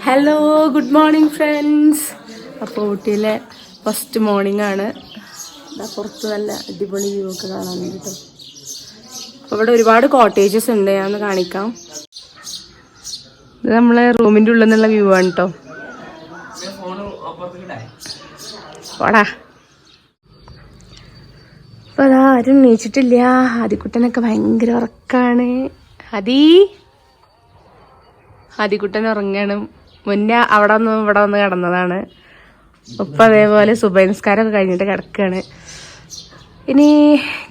Hello, good morning friends. അപ്പോൾ ഊട്ടിയിലെ first morning ആണ്. പുറത്ത് നല്ല അടിപൊളി വ്യൂ ഒക്കെ കാണാൻ വേണ്ടിയിട്ട്. അപ്പോൾ ഇവിടെ ഒരുപാട് കോട്ടേജസ് ഉണ്ട്, ഞാനൊന്ന് കാണിക്കാം. ഇത് നമ്മളെ റൂമിൻ്റെ ഉള്ളിൽ നിന്നുള്ള വ്യൂ ആണ് കേട്ടോ. വാടാ. അപ്പോൾ അതാ ആരും എണീച്ചിട്ടില്ല. ആദിക്കുട്ടനൊക്കെ ഭയങ്കര ഉറക്കാണ്. ആദിക്കുട്ടൻ ഉറങ്ങാണ്. മുന്നേ അവിടെ വന്ന് കിടന്നതാണ്. ഇപ്പം അതേപോലെ സുബഹി നിസ്കാരമൊക്കെ കഴിഞ്ഞിട്ട് കിടക്കുകയാണ്. ഇനി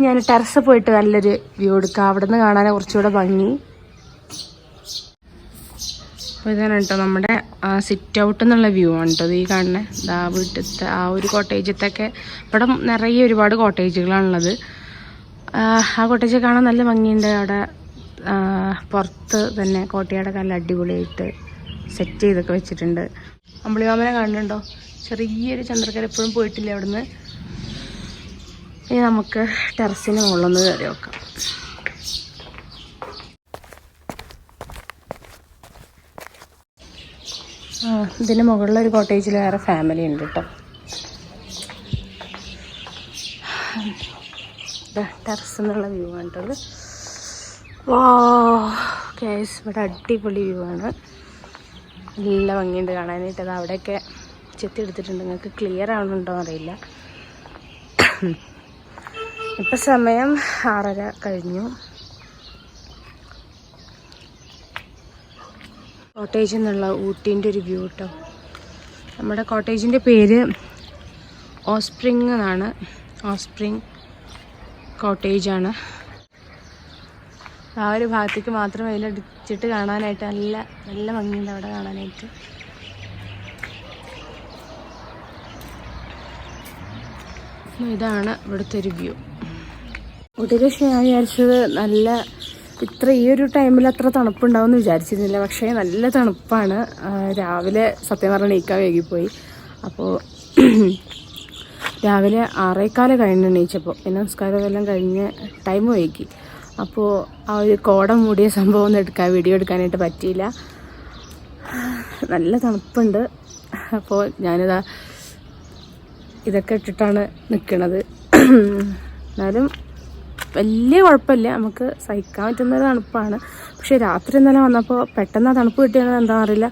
ഞാൻ ടെറസ് പോയിട്ട് നല്ലൊരു വ്യൂ എടുക്കാം. അവിടെ നിന്ന് കാണാൻ കുറച്ചുകൂടെ ഭംഗി. അപ്പോൾ ഇതാണ് കേട്ടോ നമ്മുടെ സിറ്റ് ഔട്ട് എന്നുള്ള വ്യൂ ആണ് കേട്ടോ ഈ കാണുന്നത്. വീട്ടിലത്തെ ആ ഒരു കോട്ടേജത്തൊക്കെ ഇവിടെ നിറയെ ഒരുപാട് കോട്ടേജുകളാണുള്ളത്. ആ കോട്ടേജ് കാണാൻ നല്ല ഭംഗിയുണ്ട്. അവിടെ പുറത്ത് തന്നെ കോട്ടയുടെ നല്ല അടിപൊളിയായിട്ട് സെറ്റ് ചെയ്തൊക്കെ വെച്ചിട്ടുണ്ട്. അമ്പിളിമാമനെ കാണുന്നുണ്ടോ? ചെറിയൊരു ചന്ദ്രക്കര എപ്പോഴും പോയിട്ടില്ല അവിടുന്ന്. ഇനി നമുക്ക് ടെറസിന് മുകളിലൊന്ന് കയറി നോക്കാം. ഇതിന് മുകളിലൊരു കോട്ടേജിൽ വേറെ ഫാമിലി ഉണ്ട് കേട്ടോ. ടെറസ് എന്നുള്ള വ്യൂ ആണ് കേട്ടത്. വാ ഗൈസ്, ഇവിടെ അടിപൊളി വ്യൂ ആണ്. നല്ല ഭംഗിയുണ്ട് കാണാനായിട്ട്. അത് അവിടെയൊക്കെ ചെത്തി എടുത്തിട്ടുണ്ട്. നിങ്ങൾക്ക് ക്ലിയർ ആവുന്നുണ്ടോ എന്നറിയില്ല. ഇപ്പം സമയം 6:30 കഴിഞ്ഞു. കോട്ടേജ് എന്നുള്ള ഊട്ടീൻ്റെ ഒരു വ്യൂ കേട്ടോ. നമ്മുടെ കോട്ടേജിൻ്റെ പേര് ഓസ്പ്രിങ് എന്നാണ്. ഓസ്പ്രിങ് കോട്ടേജാണ്. ആ ഒരു ഭാഗത്തേക്ക് മാത്രം വെയിലടിച്ചിട്ട് കാണാനായിട്ട് നല്ല നല്ല ഭംഗിയുണ്ട് അവിടെ കാണാനായിട്ട്. ഇതാണ് ഇവിടുത്തെ ഒരു വ്യൂ. ഊട്ടിയിൽ ഞാൻ വിചാരിച്ചത് നല്ല ഈ ഒരു ടൈമിൽ അത്ര തണുപ്പുണ്ടാവും എന്ന് വിചാരിച്ചിരുന്നില്ല. പക്ഷേ നല്ല തണുപ്പാണ്. രാവിലെ സത്യം പറഞ്ഞാൽ എണീക്കാൻ വൈകിപ്പോയി. അപ്പോൾ രാവിലെ 6:15 കഴിഞ്ഞ് എണീച്ചപ്പോൾ പിന്നെ നിസ്കാരം എല്ലാം കഴിഞ്ഞ് ടൈം വൈകി. അപ്പോൾ ആ ഒരു കോട മൂടിയ സംഭവം ഒന്നും വീഡിയോ എടുക്കാനായിട്ട് പറ്റിയില്ല. നല്ല തണുപ്പുണ്ട്. അപ്പോൾ ഞാനിതാ ഇതൊക്കെ ഇട്ടിട്ടാണ് നിൽക്കുന്നത്. എന്നാലും വലിയ കുഴപ്പമില്ല, നമുക്ക് സഹിക്കാൻ പറ്റുന്ന തണുപ്പാണ്. പക്ഷേ രാത്രി ഇന്നലെ വന്നപ്പോൾ പെട്ടെന്ന് ആ തണുപ്പ് കിട്ടിയത് എന്താണെന്ന് അറിയില്ല.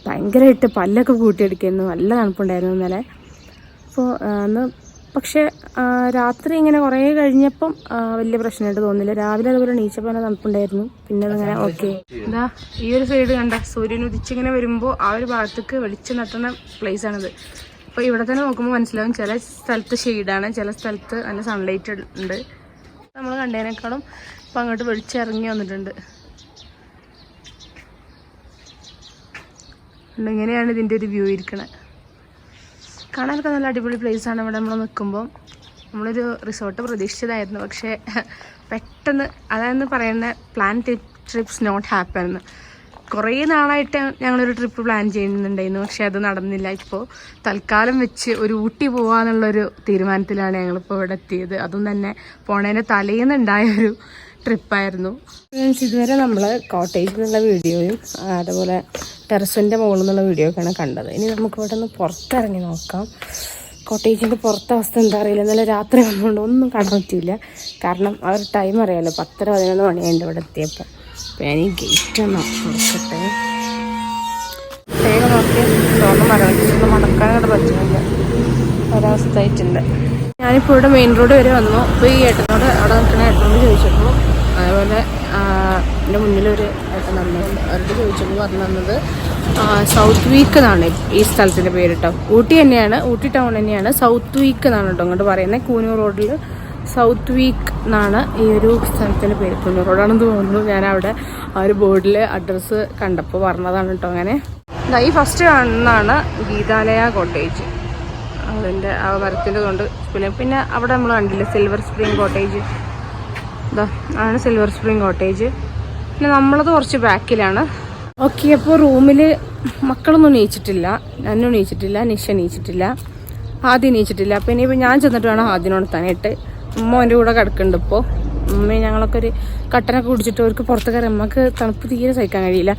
ഭയങ്കരമായിട്ട് പല്ലൊക്കെ കൂട്ടിയെടുക്കുന്നു. നല്ല തണുപ്പുണ്ടായിരുന്നു ഇന്നലെ. അപ്പോൾ അന്ന് പക്ഷേ രാത്രി ഇങ്ങനെ കുറേ കഴിഞ്ഞപ്പം വലിയ പ്രശ്നമായിട്ട് തോന്നില്ല. രാവിലെ അതുപോലെ എണീച്ചപ്പോൾ തന്നെ തണുപ്പുണ്ടായിരുന്നു. പിന്നെ അതങ്ങനെ ഓക്കെ. എന്താ ഈ ഒരു സൈഡ് കണ്ട, സൂര്യൻ ഉദിച്ചിങ്ങനെ വരുമ്പോൾ ആ ഒരു ഭാഗത്തേക്ക് വെളിച്ചം തട്ടുന്ന പ്ലേസാണിത്. അപ്പോൾ ഇവിടെ തന്നെ നോക്കുമ്പോൾ മനസ്സിലാവും, ചില സ്ഥലത്ത് ഷെയ്ഡാണ്, ചില സ്ഥലത്ത് നല്ല സൺലൈറ്റ് ഉണ്ട്. നമ്മൾ കണ്ടതിനേക്കാളും ഇപ്പം അങ്ങോട്ട് വെളിച്ചം ഇറങ്ങി വന്നിട്ടുണ്ട്. ഇങ്ങനെയാണ് ഇതിൻ്റെ ഒരു വ്യൂ ഇരിക്കണത്. കാണാനൊക്കെ നല്ല അടിപൊളി പ്ലേസാണ്. ഇവിടെ നമ്മൾ നിൽക്കുമ്പോൾ നമ്മളൊരു റിസോർട്ട് പ്രതീക്ഷിച്ചതായിരുന്നു. പക്ഷേ പെട്ടെന്ന് അതായത് പറയുന്ന പ്ലാൻ ട്രിപ്സ് നോട്ട് ഹാപ്പൻ എന്ന്. കുറേ നാളായിട്ട് ഞങ്ങളൊരു ട്രിപ്പ് പ്ലാൻ ചെയ്യുന്നുണ്ടായിരുന്നു. പക്ഷേ അത് നടന്നില്ല. ഇപ്പോൾ തൽക്കാലം വെച്ച് ഒരു ഊട്ടി പോകാമെന്നുള്ളൊരു തീരുമാനത്തിലാണ് ഞങ്ങളിപ്പോൾ ഇവിടെ എത്തിയത്. അതും തന്നെ പോണേൻ്റെ തലേന്നുണ്ടായൊരു ട്രിപ്പായിരുന്നു. ഇതുവരെ നമ്മൾ കോട്ടേജിൽ നിന്നുള്ള വീഡിയോയും അതുപോലെ ടെറസിൻ്റെ മുകളിൽ നിന്നുള്ള വീഡിയോ ഒക്കെയാണ് കണ്ടത്. ഇനി നമുക്ക് ഇവിടെ നിന്ന് പുറത്തിറങ്ങി നോക്കാം. കോട്ടേജിൻ്റെ പുറത്തെ അവസ്ഥ എന്താ അറിയില്ല. ഇന്നലെ രാത്രി വന്നുകൊണ്ട് ഒന്നും കാണാൻ പറ്റിയില്ല. കാരണം ആ ഒരു ടൈം അറിയാമല്ലോ, 10-11 മണിയുണ്ട് ഇവിടെ എത്തിയപ്പോൾ. അപ്പോൾ ഞാൻ ഈ ഗേറ്റ് ഒന്ന് തുറക്കട്ടെ. വേഗം നോക്കി തുറന്ന് മടക്കാനായിട്ട് പറ്റുന്നില്ല, ഒരവസ്ഥ ആയിട്ടുണ്ട്. ഞാനിപ്പോൾ ഇവിടെ മെയിൻ റോഡ് വരെ വന്നു. അപ്പോൾ ഈ ഏട്ടനോട് അവിടെ നിൽക്കുന്ന ഏട്ടനോട് ചോദിച്ചപ്പോൾ, അതേപോലെ എൻ്റെ മുന്നിലൊരു ഏട്ടൻ തന്നുണ്ട്, അവരോട് ചോദിച്ചപ്പോൾ പറഞ്ഞു തന്നത് സൗത്ത് വീക്ക് എന്നാണ് ഈ സ്ഥലത്തിൻ്റെ പേര് കേട്ടോ. ഊട്ടി തന്നെയാണ്, ഊട്ടി ടൗൺ തന്നെയാണ്. സൗത്ത് വീക്ക് എന്നാണ് കേട്ടോ അങ്ങോട്ട് പറയുന്നത്. കൂനൂർ റോഡിൽ സൗത്ത് വീക്ക് എന്നാണ് ഈ ഒരു സ്ഥലത്തിൻ്റെ പേര്. കൂനൂർ റോഡാണെന്ന് തോന്നുന്നു. ഞാൻ അവിടെ ആ ഒരു ബോർഡിൽ അഡ്രസ്സ് കണ്ടപ്പോൾ പറഞ്ഞതാണ് കേട്ടോ. അങ്ങനെ ഈ ഫസ്റ്റ് കാണുന്നതാണ് ഗീതാലയ കോട്ടേജ്. അതിൻ്റെ ആ മരത്തിൻ്റെ കൊണ്ട് പിന്നെ അവിടെ നമ്മൾ കണ്ടില്ലേ സിൽവർ സ്പ്രിംഗ് കോട്ടേജ്. ഇതാ ആണ് സിൽവർ സ്പ്രിംഗ് കോട്ടേജ്. പിന്നെ നമ്മളത് കുറച്ച് ബാക്കിലാണ്. ഓക്കെ, അപ്പോൾ റൂമിൽ മക്കളൊന്നും എണീച്ചിട്ടില്ല. ഞാനും എണീച്ചിട്ടില്ല, നിഷ എണീച്ചിട്ടില്ല, ആദ്യം എണീച്ചിട്ടില്ല. അപ്പോൾ ഇനിയിപ്പോൾ ഞാൻ ചെന്നിട്ട് വേണം ആദ്യം ഉണർത്താനായിട്ട്. ഉമ്മ എൻ്റെ കൂടെ കിടക്കുന്നുണ്ട്. ഇപ്പോൾ ഉമ്മയും ഞങ്ങളൊക്കെ ഒരു കട്ടനൊക്കെ കുടിച്ചിട്ട് അവർക്ക് പുറത്ത് കയറി. നമുക്ക് തണുപ്പ് തീരെ സഹിക്കാൻ കഴിയില്ല.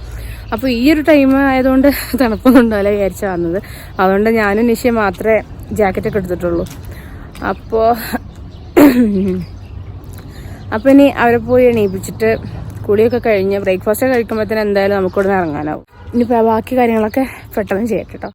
അപ്പോൾ ഈ ഒരു ടൈം ആയതുകൊണ്ട് തണുപ്പൊന്നും ഉണ്ടാവില്ല വിചാരിച്ചാൽ വന്നത്. അതുകൊണ്ട് ഞാനും നിശ്ചയം മാത്രമേ ജാക്കറ്റൊക്കെ എടുത്തിട്ടുള്ളൂ. അപ്പോൾ ഇനി അവരെ പോയി എണീപ്പിച്ചിട്ട് കുളിയൊക്കെ കഴിഞ്ഞ് ബ്രേക്ക്ഫാസ്റ്റ് കഴിക്കുമ്പോഴത്തേന് എന്തായാലും നമുക്കിവിടെ നിന്ന് ഇറങ്ങാനാവും. ഇനിയിപ്പോൾ ബാക്കി കാര്യങ്ങളൊക്കെ പെട്ടെന്ന് ചെയ്യട്ടെ കേട്ടോ.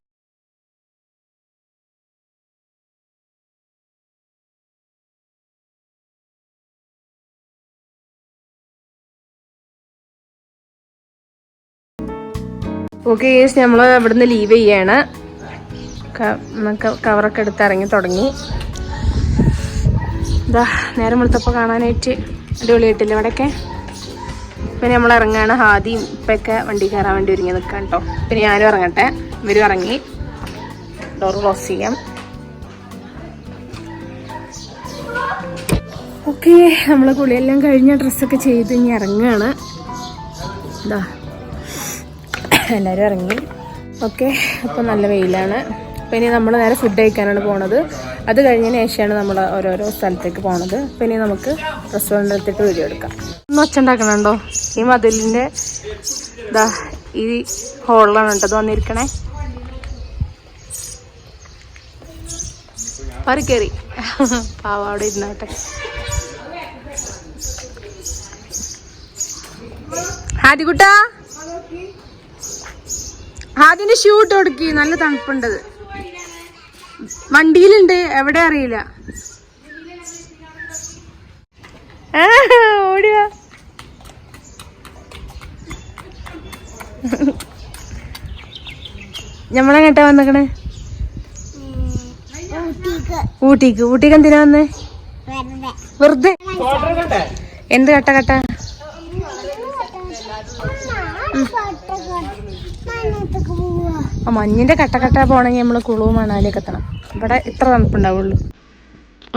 ഓക്കെ ഗൈസ്, നമ്മൾ ഇവിടുന്ന് ലീവ് ചെയ്യാണ്. കവറൊക്കെ എടുത്ത് ഇറങ്ങി തുടങ്ങി. ഇതാ നേരം വെളുത്തപ്പോൾ കാണാനായിട്ട് അടിപൊളിയായിട്ടില്ല ഇവിടെയൊക്കെ. പിന്നെ നമ്മൾ ഇറങ്ങുകയാണ്. ഹാദിയും ഇപ്പൊക്കെ വണ്ടി കയറാൻ വേണ്ടി ഒരുങ്ങി നിൽക്കാം കേട്ടോ. പിന്നെ ഞാനും ഇറങ്ങട്ടെ. ഇവരും ഇറങ്ങി. ഡോർ ക്ലോസ് ചെയ്യാം. ഓക്കെ, നമ്മൾ കുളിയെല്ലാം കഴിഞ്ഞ ഡ്രസ്സൊക്കെ ചെയ്ത് ഇനി ഇറങ്ങുകയാണ്. ഇതാ എല്ലാവരും ഇറങ്ങി. ഓക്കെ, അപ്പോൾ നല്ല വെയിലാണ്. അപ്പോൾ ഇനി നമ്മൾ നേരെ ഫുഡ് കഴിക്കാനാണ് പോണത്. അത് കഴിഞ്ഞതിന് ശേഷമാണ് നമ്മൾ ഓരോരോ സ്ഥലത്തേക്ക് പോണത്. അപ്പോൾ ഇനി നമുക്ക് റെസ്റ്റോറൻറ്റിൽ എത്തിയിട്ട് വീഡിയോ എടുക്കാം. ഒന്ന് ഒച്ച ഉണ്ടാക്കണുണ്ടോ? ഈ മതിലിൻ്റെ ഇതാ ഈ ഹോളിലാണ് കേട്ടത് വന്നിരിക്കണേ. പറി കയറി പാവ അവിടെ ഇരുന്നാട്ടെ. ഹാദികുട്ടാ, ഹാദിന്റെ ഷൂ ഇട്ട് കൊടുക്കി. നല്ല തണുപ്പുണ്ടത്. വണ്ടിയിലുണ്ട്, എവിടെ അറിയില്ല. ഓടിയാ ഞമ്മളെങ്ങട്ടാ വന്നേക്കണേ? ഊട്ടിക്ക് എന്തിനാ വന്നേ? വെറുതെ. എന്ത് കട്ട? മഞ്ഞിന്റെ കട്ട പോണെങ്കിൽ നമ്മള് കുളു മണാലിയൊക്കെ എത്തണം. ഇവിടെ ഇത്ര തണുപ്പുണ്ടാവുള്ളൂ.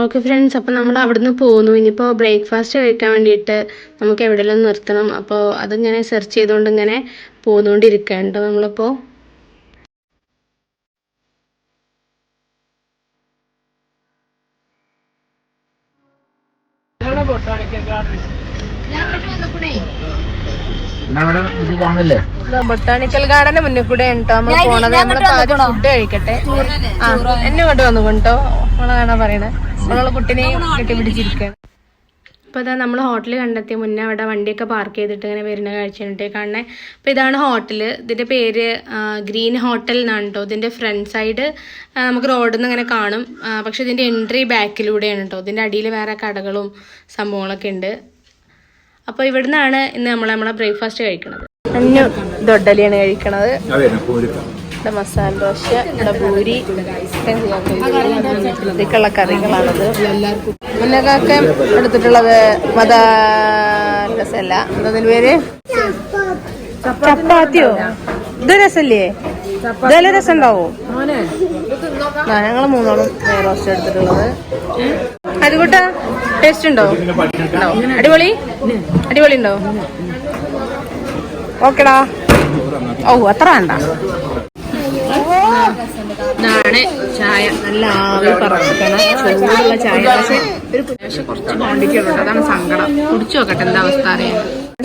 ഓക്കെ ഫ്രണ്ട്സ്, അപ്പോൾ നമ്മൾ അവിടുന്ന് പോന്നു. ഇനിയിപ്പോൾ ബ്രേക്ക്ഫാസ്റ്റ് കഴിക്കാൻ വേണ്ടിയിട്ട് നമുക്ക് എവിടെയെല്ലാം നിർത്തണം. അപ്പോൾ അതിങ്ങനെ സെർച്ച് ചെയ്തുകൊണ്ട് ഇങ്ങനെ പോന്നുകൊണ്ടിരിക്കുകയാണ് കേട്ടോ നമ്മളിപ്പോൾ. ബൊട്ടാണിക്കൽ ഗാർഡന്റെ മുന്നിൽ കൂടെ ഉണ്ടോ നമ്മൾ പോണത്. നമ്മളിപ്പോ ഫുഡ് കഴിക്കട്ടെ. എന്നെ ഇങ്ങോട്ട് വന്നു കൊണ്ടോ നമ്മളാണോ പറയണേ. നമ്മളെ കുട്ടിനെയും കെട്ടിപ്പിടിച്ചിരിക്കുകയാണ്. അപ്പോൾ ഇതാ നമ്മൾ ഹോട്ടൽ കണ്ടെത്തിയ മുന്നേ അവിടെ വണ്ടിയൊക്കെ പാർക്ക് ചെയ്തിട്ട് ഇങ്ങനെ വരുന്ന കാഴ്ചയാണ് കാണണേ. അപ്പോൾ ഇതാണ് ഹോട്ടൽ. ഇതിൻ്റെ പേര് ഗ്രീൻ ഹോട്ടൽ എന്നാണ് കേട്ടോ. ഇതിൻ്റെ ഫ്രണ്ട് സൈഡ് നമുക്ക് റോഡിൽ നിന്ന് ഇങ്ങനെ കാണും. പക്ഷെ ഇതിൻ്റെ എൻട്രി ബാക്കിലൂടെയാണ് കേട്ടോ. ഇതിൻ്റെ അടിയിൽ വേറെ കടകളും സംഭവങ്ങളൊക്കെ ഉണ്ട്. അപ്പോൾ ഇവിടെ നിന്നാണ് ഇന്ന് നമ്മളെ ബ്രേക്ക്ഫാസ്റ്റ് കഴിക്കുന്നത്. ദൊഡലിയാണ് കഴിക്കണത്. ഇവിടെ മസാല ദോശ, ഇവിടെ പൂരി, ഇതിക്കുള്ള കറികളാണത്. മുന്നൊക്കെ എടുത്തിട്ടുള്ളത് രസമല്ല, എന്നതിന് പേര് ചപ്പാത്തിയോ? ഇത് രസല്ലേ? ഇതല്ല രസം ഉണ്ടാവോ? ഞങ്ങൾ മൂന്നോളം റോസ്റ്റ് എടുത്തിട്ടുള്ളത്. അതുകൂട്ട ടേസ്റ്റ് ഉണ്ടോ? അടിപൊളി ഉണ്ടോ? ഓക്കെടാ. അത്ര വേണ്ട. ഇതാണ് ചായ. നല്ല ആവി പറക്കണ ചൂടുള്ള ചായ. പക്ഷെ കുറച്ച് ക്വാണ്ടിറ്റി ഉള്ളൂ. അതാണ് സങ്കടം. കുടിച്ചു നോക്കട്ടെ എന്താ അവസ്ഥ അറിയാം.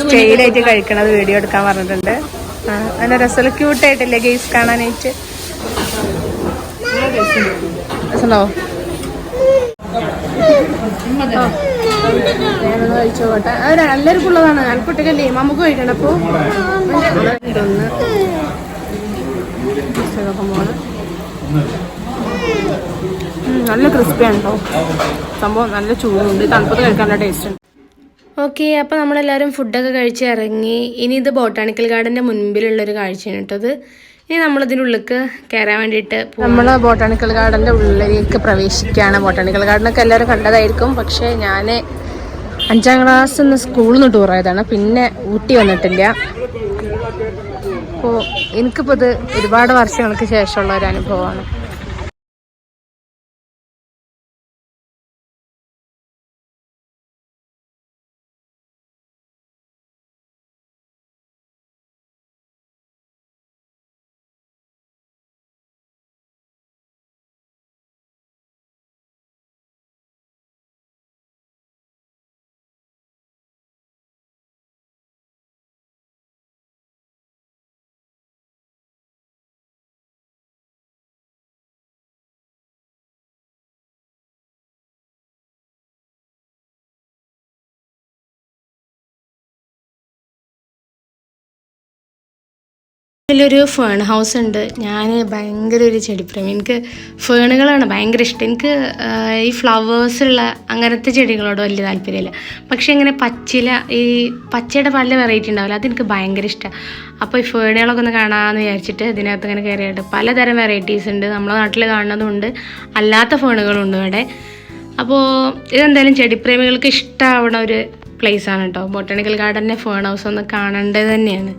സ്റ്റൈലായിട്ട് കഴിക്കണത് വീഡിയോ എടുക്കാൻ പറഞ്ഞിട്ടുണ്ട്. നല്ല രസമുള്ള ക്യൂട്ടായിട്ടല്ലേ ഗെയ്സ് കാണാനായിട്ട്? രസമുണ്ടോ? ഞാനൊന്ന് കഴിച്ചു നോക്കട്ടെ. അത് എല്ലാവർക്കും ഉള്ളതാണ്. അൽക്കുട്ടിക്കല്ലേ നമുക്ക് കഴിക്കണം. അപ്പോൾ ഇതൊന്ന് നല്ല ക്രിസ്പിയാണ് കേട്ടോ സംഭവം. നല്ല ചൂടുണ്ട്. തണുപ്പത്ത് കഴിക്കാൻ നല്ല ടേസ്റ്റ് ഉണ്ട്. ഓക്കെ, അപ്പോൾ നമ്മളെല്ലാവരും ഫുഡൊക്കെ കഴിച്ച് ഇറങ്ങി. ഇനി ഇത് ബോട്ടാണിക്കൽ ഗാർഡൻ്റെ മുൻപിലുള്ളൊരു കാഴ്ചയാണ് കേട്ടത്. ഇനി നമ്മളിതിനുള്ളിലേക്ക് കയറാൻ വേണ്ടിയിട്ട് നമ്മൾ ബോട്ടാണിക്കൽ ഗാർഡൻ്റെ ഉള്ളിലേക്ക് പ്രവേശിക്കുകയാണ്. ബോട്ടാണിക്കൽ ഗാർഡനൊക്കെ എല്ലാവരും കണ്ടതായിരിക്കും. പക്ഷേ ഞാൻ 5ാം ക്ലാസ്സിൽ നിന്ന് സ്കൂളിൽ നിന്ന് ടൂറായതാണ്. പിന്നെ ഊട്ടി വന്നിട്ടില്ല. അപ്പോൾ എനിക്കിപ്പോൾ ഇത് ഒരുപാട് വർഷങ്ങൾക്ക് ശേഷമുള്ള ഒരു അനുഭവമാണ്. ഇതിലൊരു ഫേൺ ഹൗസ് ഉണ്ട്. ഞാൻ ഭയങ്കര ഒരു ചെടിപ്രേമി. എനിക്ക് ഫേണുകളാണ് ഭയങ്കര ഇഷ്ടം. എനിക്ക് ഈ ഫ്ലവേഴ്സുള്ള അങ്ങനത്തെ ചെടികളോട് വലിയ താല്പര്യമില്ല. പക്ഷേ ഇങ്ങനെ ഈ പച്ചയുടെ പല വെറൈറ്റി ഉണ്ടാവില്ല, അതെനിക്ക് ഭയങ്കര ഇഷ്ടമാണ്. അപ്പോൾ ഈ ഫേണുകളൊക്കെ ഒന്ന് കാണാമെന്ന് വിചാരിച്ചിട്ട് ഇതിനകത്ത് ഇങ്ങനെ കയറിയിട്ട് പലതരം വെറൈറ്റീസ് ഉണ്ട്. നമ്മളെ നാട്ടിൽ കാണുന്നതുണ്ട്, അല്ലാത്ത ഫേണുകളുണ്ട് ഇവിടെ. അപ്പോൾ ഇതെന്തായാലും ചെടിപ്രേമികൾക്ക് ഇഷ്ടമാവണ ഒരു പ്ലേസാണ് കേട്ടോ. ബൊട്ടാണിക്കൽ ഗാർഡൻ്റെ ഫേൺ ഹൗസ് ഒന്ന് കാണേണ്ടത് തന്നെയാണ്.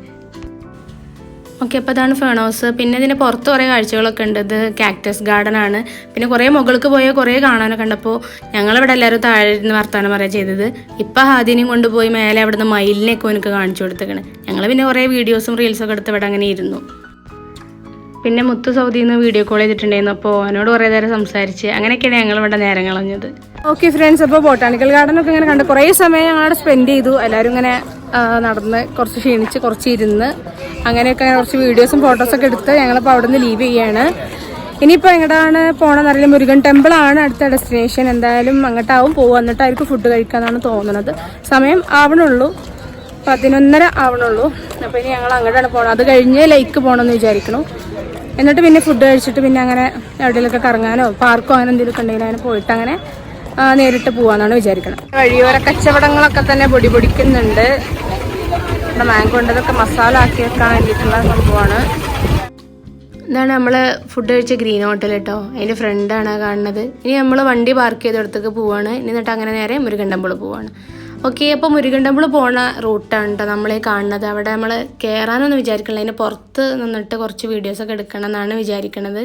ഓക്കെ, അപ്പോൾ അതാണ് ഫേൺ ഹൗസ്. പിന്നെ ഇതിൻ്റെ പുറത്ത് കുറേ കാഴ്ചകളൊക്കെ ഉണ്ട്. ഇത് കാക്ടസ് ഗാർഡൻ ആണ്. പിന്നെ കുറേ മുകൾക്ക് പോയ കുറേ കാണാനൊക്കെ ഉണ്ട്. അപ്പോൾ ഞങ്ങളിവിടെ എല്ലാവരും താഴെ ഇരുന്ന് വർത്താനം പറയുക ചെയ്തത്. ഇപ്പം ഹാദിനെയും കൊണ്ടുപോയി മേലെ അവിടെ നിന്ന് മയിലിനെയൊക്കെ എനിക്ക് കാണിച്ചു കൊടുത്തേക്കണ്. ഞങ്ങൾ പിന്നെ കുറേ വീഡിയോസും റീൽസൊക്കെ എടുത്ത് ഇവിടെ അങ്ങനെ ഇരുന്നു. പിന്നെ മുത്തു സൗദിയിൽ നിന്ന് വീഡിയോ കോൾ ചെയ്തിട്ടുണ്ടായിരുന്നു. അപ്പോൾ അവനോട് കുറേ നേരം സംസാരിച്ച് അങ്ങനെയൊക്കെയാണ് ഞങ്ങളിവിടെ നേരം കളഞ്ഞത്. ഓക്കെ ഫ്രണ്ട്സ്, അപ്പോൾ ബൊട്ടാണിക്കൽ ഗാർഡനൊക്കെ ഇങ്ങനെ കണ്ട് കുറേ സമയം ഞങ്ങളവിടെ സ്പെൻഡ് ചെയ്തു. എല്ലാവരും ഇങ്ങനെ നടന്ന് കുറച്ച് ക്ഷീണിച്ച് കുറച്ച് ഇരുന്ന് അങ്ങനെയൊക്കെ കുറച്ച് വീഡിയോസും ഫോട്ടോസൊക്കെ എടുത്ത് ഞങ്ങളിപ്പോൾ അവിടെ നിന്ന് ലീവ് ചെയ്യാണ്. ഇനിയിപ്പോൾ എങ്ങോട്ടാണ് പോകണമെന്നറിയില്ല. മുരുകൻ ടെമ്പിളാണ് അടുത്ത ഡെസ്റ്റിനേഷൻ. എന്തായാലും അങ്ങോട്ടാവും പോകുക. എന്നിട്ടായിരിക്കും ഫുഡ് കഴിക്കാമെന്നാണ് തോന്നുന്നത്. സമയം ആവണുള്ളൂ, 11:30 ആവണുള്ളൂ. അപ്പോൾ ഇനി ഞങ്ങൾ അങ്ങോട്ടാണ് പോകണം. അത് കഴിഞ്ഞ് ലേക്ക് പോകണമെന്ന് വിചാരിക്കണം. എന്നിട്ട് പിന്നെ ഫുഡ് കഴിച്ചിട്ട് പിന്നെ അങ്ങനെ എവിടെയെങ്കിലുമൊക്കെ കറങ്ങാനോ പാർക്കോ അങ്ങനെ എന്തെങ്കിലുമൊക്കെ ഉണ്ടെങ്കിൽ അങ്ങനെ പോയിട്ട് അങ്ങനെ നേരിട്ട് പോകാമെന്നാണ് വിചാരിക്കണം. വഴിയോര കച്ചവടങ്ങളൊക്കെ തന്നെ പൊടിക്കുന്നുണ്ട്. ഇവിടെ മാങ്കോ ഉണ്ട്. ഇതൊക്കെ മസാല ആക്കി വെക്കാൻ വേണ്ടിയിട്ടുള്ള സംഭവമാണ്. ഇതാണ് നമ്മൾ ഫുഡ് കഴിച്ച ഗ്രീൻ ഹോട്ടൽ കേട്ടോ. അതിൻ്റെ ഫ്രണ്ടാണ് കാണുന്നത്. ഇനി നമ്മൾ വണ്ടി പാർക്ക് ചെയ്തെടുത്തേക്ക് പോവാണ്. എന്നിട്ട് അങ്ങനെ നേരെ മുരുകൻ ടെമ്പിൾ പോവാണ്. ഓക്കെ, അപ്പോൾ മുരുകൻ ടെമ്പിൾ പോകുന്ന റൂട്ടാണ് കേട്ടോ നമ്മളെ കാണുന്നത്. അവിടെ നമ്മൾ കയറാനൊന്നും വിചാരിക്കണില്ല. അതിന് പുറത്ത് നിന്നിട്ട് കുറച്ച് വീഡിയോസൊക്കെ എടുക്കണം എന്നാണ് വിചാരിക്കണത്.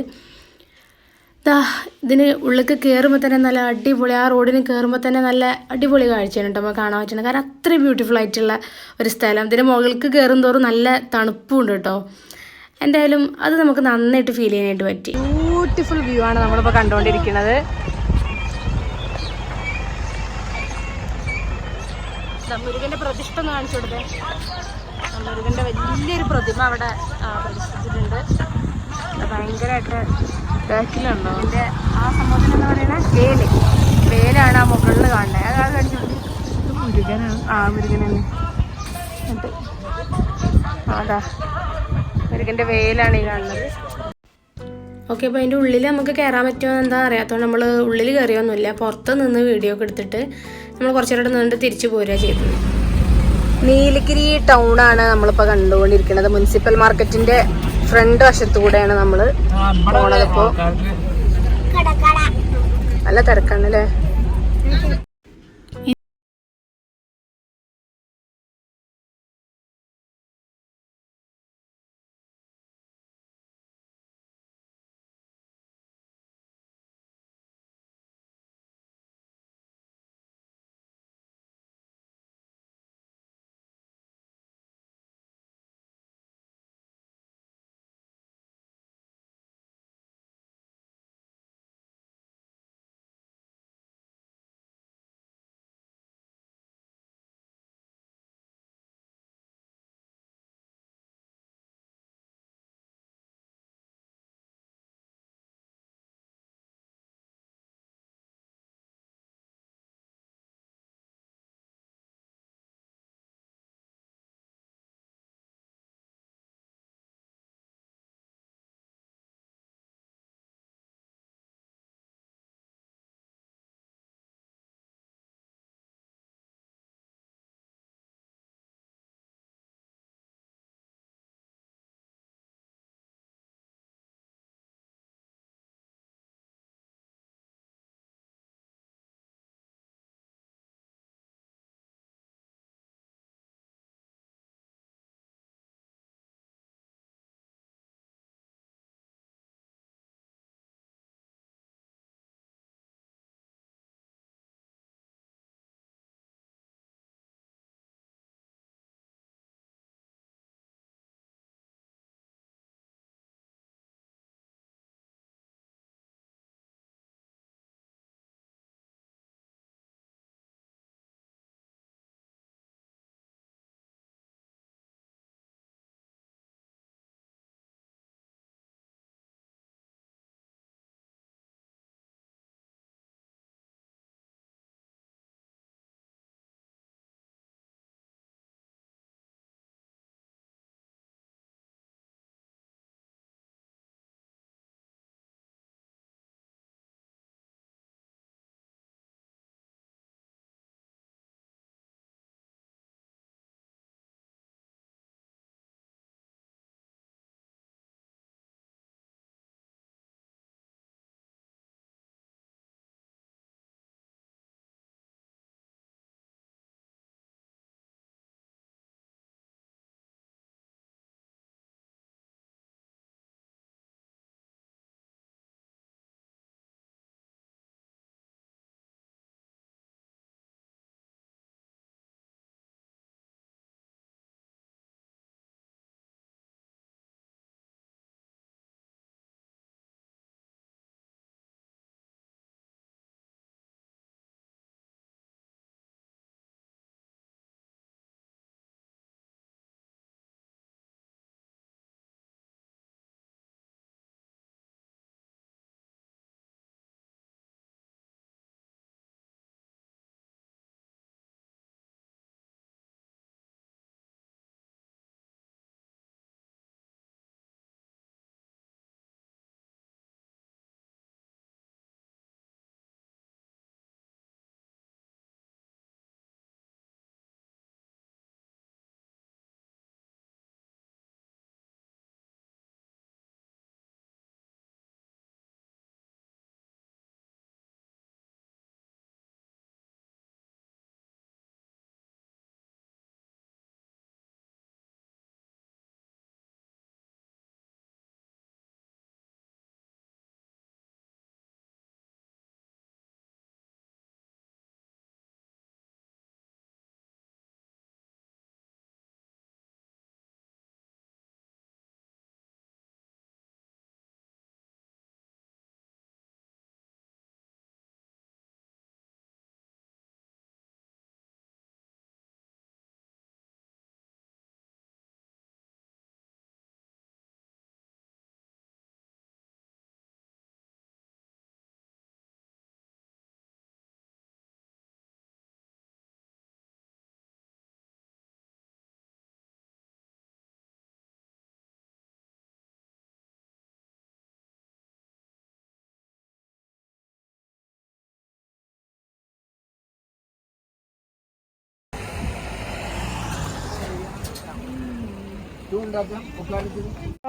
ഇതിന് ഉള്ളിലേക്ക് കയറുമ്പോൾ തന്നെ നല്ല അടിപൊളി, ആ റോഡിന് കയറുമ്പോൾ തന്നെ നല്ല അടിപൊളി കാഴ്ചയാണ് കേട്ടോ നമുക്ക് കാണാൻ പറ്റുന്നത്. കാരണം അത്രയും ബ്യൂട്ടിഫുൾ ആയിട്ടുള്ള ഒരു സ്ഥലം. ഇതിന് മുകളിലേക്ക് കയറും തോറും നല്ല തണുപ്പുണ്ട് കേട്ടോ. എന്തായാലും അത് നമുക്ക് നന്നായിട്ട് ഫീൽ ചെയ്യാനായിട്ട് പറ്റി. ബ്യൂട്ടിഫുൾ വ്യൂ ആണ് നമ്മളിപ്പോൾ കണ്ടുകൊണ്ടിരിക്കുന്നത്. മുരുകൻ്റെ പ്രതിഷ്ഠ ഒന്ന് കാണിച്ചു കൊടുത്തേ. മുരുകൻ്റെ വലിയൊരു പ്രതിമ അവിടെ പ്രതിഷ്ഠിച്ചിട്ടുണ്ട്. ഭയങ്കരമായിട്ട് ബാക്കിലുണ്ടോ അതിൻ്റെ ആ സംഭവത്തിന് എന്താ പറയുന്നത്, വേലാണ് ആ മുകളിൽ കാണുന്നത്. അത് കാണിച്ചു കൊടുത്ത് മുരുകനാണ്. മുരുകനാണ്. എന്നിട്ട് അതാ മുരുകൻ്റെ വേലാണ് ഈ കാണുന്നത്. ഓക്കെ, അപ്പോൾ അതിൻ്റെ ഉള്ളിൽ നമുക്ക് കയറാൻ പറ്റുമോ എന്താ അറിയാത്തതുകൊണ്ട് നമ്മൾ ഉള്ളിൽ കയറിയൊന്നുമില്ല. പുറത്ത് നിന്ന് വീഡിയോ ഒക്കെ എടുത്തിട്ട് നമ്മൾ കുറച്ചു നേരം നിന്നിട്ട് തിരിച്ചു പോരുക ചെയ്തത്. നീലഗിരി ടൗണാണ് നമ്മളിപ്പോൾ കണ്ടുകൊണ്ടിരിക്കുന്നത്. മുനിസിപ്പൽ മാർക്കറ്റിൻ്റെ ഫ്രണ്ട് വശത്തു കൂടെയാണ് നമ്മൾ പോണതിപ്പോൾ. നല്ല തിരക്കാണ് അല്ലേ.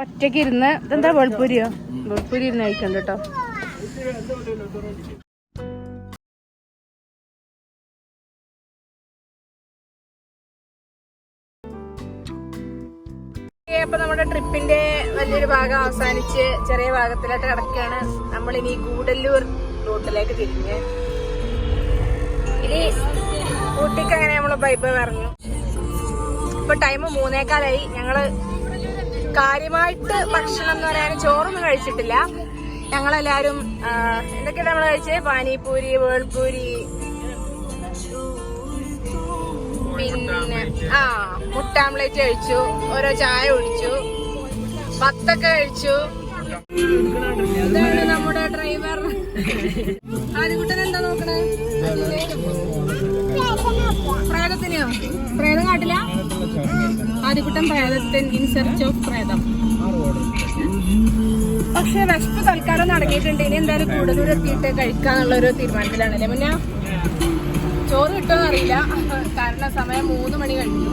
ഒറ്റയ്ക്ക് ഇരുന്ന് ഇതെന്താ വെളുപ്പൂരിയോ? വെളുപ്പൂരി ഇരുന്ന് കഴിക്കണ്ട കേട്ടോ. അപ്പൊ നമ്മുടെ ട്രിപ്പിന്റെ വലിയൊരു ഭാഗം അവസാനിച്ച് ചെറിയ ഭാഗത്തിലോട്ട് കിടക്കുകയാണ്. നമ്മളിനി ഗൂഡല്ലൂർ റൂട്ടിലേക്ക് തിരിഞ്ഞ് ഇനി ഊട്ടിക്ക് അങ്ങനെ നമ്മള് ബൈബൈ പറഞ്ഞു. ഇപ്പൊ ടൈം 3:15. ഞങ്ങള് കാര്യമായിട്ട് ഭക്ഷണം എന്ന് പറയാനും ചോറൊന്നും കഴിച്ചിട്ടില്ല. ഞങ്ങളെല്ലാരും എന്തൊക്കെയാണ് നമ്മള് കഴിച്ചത്? പാനിപൂരി, വേൾപൂരി, പിന്നെ മുട്ട ആംപ്ലേറ്റ് കഴിച്ചു, ഓരോ ചായ കുടിച്ചു, പത്തൊക്കെ കഴിച്ചു. ഇതാണ് നമ്മുടെ ഡ്രൈവർ. ആദ്യകുട്ടൻ എന്താ നോക്കണേ? പ്രേതത്തിനെയോ? പ്രേതം കാട്ടില്ല. ആദ്യകുട്ടൻ പ്രേതത്തിൻ ഇൻ സെർച്ച് ഓഫ് പ്രേതം. പക്ഷെ വിശപ്പ് തൽക്കാലം നടങ്ങിയിട്ടുണ്ട്. ഇനി എന്തായാലും കൂടുതൽ എത്തിയിട്ട് കഴിക്കാന്നുള്ളൊരു തീരുമാനത്തിലാണല്ലേ. മുന്നേ ചോറ് കിട്ടുമെന്ന് അറിയില്ല, കാരണം സമയം 3 മണി കഴിഞ്ഞു.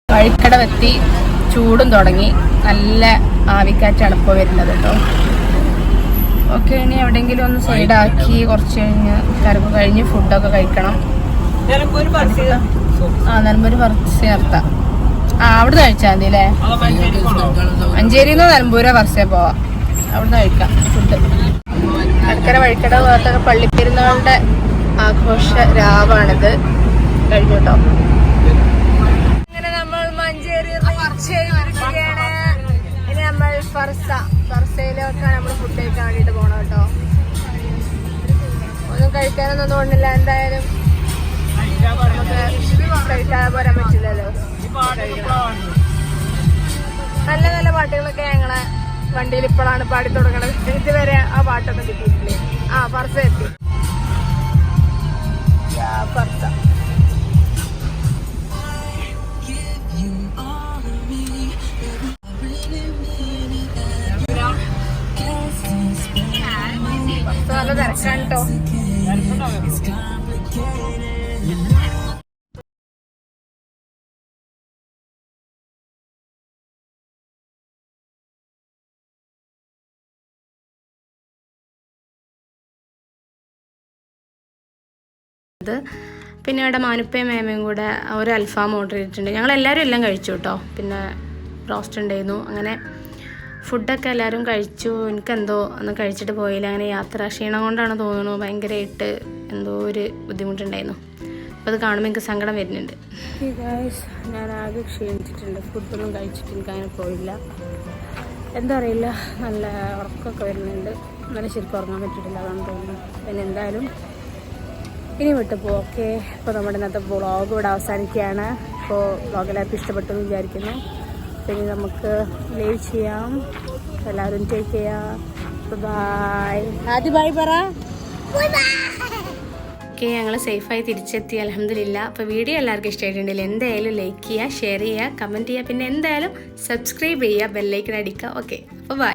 വഴിക്കടവെത്തി. ചൂടും തുടങ്ങി, നല്ല ആവിക്കാറ്റാണ് ഇപ്പോൾ വരുന്നത് കേട്ടോ. ഓക്കെ, ഇനി എവിടെയെങ്കിലും ഒന്ന് സൈഡാക്കി കുറച്ച് കഴിഞ്ഞ് കറവ് കഴിഞ്ഞ് ഫുഡൊക്കെ കഴിക്കണം. നിലമ്പൂര് പറിച്ച് നിർത്താം. അവിടുന്ന് കഴിച്ചാൽ മതി അല്ലേ? മഞ്ചേരിന്ന് നിലമ്പൂരെ പറിച്ചേ പോവാം, അവിടുന്ന് കഴിക്കാം ഫുഡ്. അക്കരെ വഴിക്കട ഭാഗത്തൊക്കെ പള്ളിപ്പെരുന്നാളുടെ ആഘോഷ രാവാണിത്. കഴിഞ്ഞു കേട്ടോ. ഇനി നമ്മൾ ഫർസയിലൊക്കെ നമ്മൾ ഫുഡ് കഴിക്കാൻ വേണ്ടിട്ട് പോണം കേട്ടോ. ഒന്നും കഴിക്കാനൊന്നും തോന്നില്ല. എന്തായാലും നമുക്ക് കഴിക്കാതെ പോരാൻ പറ്റില്ലല്ലോ. നല്ല നല്ല പാട്ടുകളൊക്കെ ഞങ്ങളെ വണ്ടിയിൽ ഇപ്പോഴാണ് പാടി തുടങ്ങണത്. ഇതുവരെ ആ പാട്ടൊന്നും കിട്ടിയിട്ടില്ലേ. ഫർസ എത്തി. ഫർസ നല്ല തിരക്കാണ് കേട്ടോ. പിന്നെ ഇവിടെ മാനുപ്പയും മേമയും കൂടെ ഒരു അൽഫാം ഓർഡർ ചെയ്തിട്ടുണ്ട്. ഞങ്ങളെല്ലാവരും എല്ലാം കഴിച്ചു കേട്ടോ. പിന്നെ റോസ്റ്റ് ഉണ്ടായിരുന്നു. അങ്ങനെ ഫുഡൊക്കെ എല്ലാവരും കഴിച്ചു. എനിക്കെന്തോ ഒന്നും കഴിച്ചിട്ട് പോയില്ല. അങ്ങനെ യാത്രാ ക്ഷീണം കൊണ്ടാണ് തോന്നുന്നു, ഭയങ്കരമായിട്ട് എന്തോ ഒരു ബുദ്ധിമുട്ടുണ്ടായിരുന്നു. അപ്പോൾ അത് കാണുമ്പോൾ എനിക്ക് സങ്കടം വരുന്നുണ്ട്. ഞാൻ ആകെ ക്ഷീണിച്ചിട്ടുണ്ട്. ഫുഡൊന്നും കഴിച്ചിട്ട് എനിക്ക് അങ്ങനെ പോയില്ല. എന്താ അറിയില്ല, നല്ല ഉറക്കമൊക്കെ വരുന്നുണ്ട്. നല്ല ശരിക്കും ഉറങ്ങാൻ പറ്റിയിട്ടില്ല, അതാണ് തോന്നുന്നു. പിന്നെ എന്തായാലും ഇനി വിട്ടു പോകും. ഓക്കെ, ഇപ്പോൾ നമ്മുടെ ഇന്നത്തെ വ്ളോഗ് ഇവിടെ അവസാനിക്കുകയാണ്. അപ്പോൾ വ്ളോഗ് എല്ലാവർക്കും ഇഷ്ടപ്പെട്ടു എന്ന് വിചാരിക്കുന്നു. പിന്നെ നമുക്ക് ലൈവ് ചെയ്യാം. എല്ലാവരും ടേക്ക് ചെയ്യാം. ബൈ. ആദ്യം ബൈ പറ. ഓക്കെ, ഞങ്ങൾ സേഫായി തിരിച്ചെത്തി, അൽഹംദുലില്ലാ. അപ്പോൾ വീഡിയോ എല്ലാവർക്കും ഇഷ്ടമായിട്ടുണ്ടെങ്കിൽ എന്തായാലും ലൈക്ക് ചെയ്യുക, ഷെയർ ചെയ്യുക, കമൻറ്റ് ചെയ്യുക. പിന്നെ എന്തായാലും സബ്സ്ക്രൈബ് ചെയ്യുക, ബെല്ലൈക്കൺ അടിക്കുക. ഓക്കെ, അപ്പോൾ ബൈ.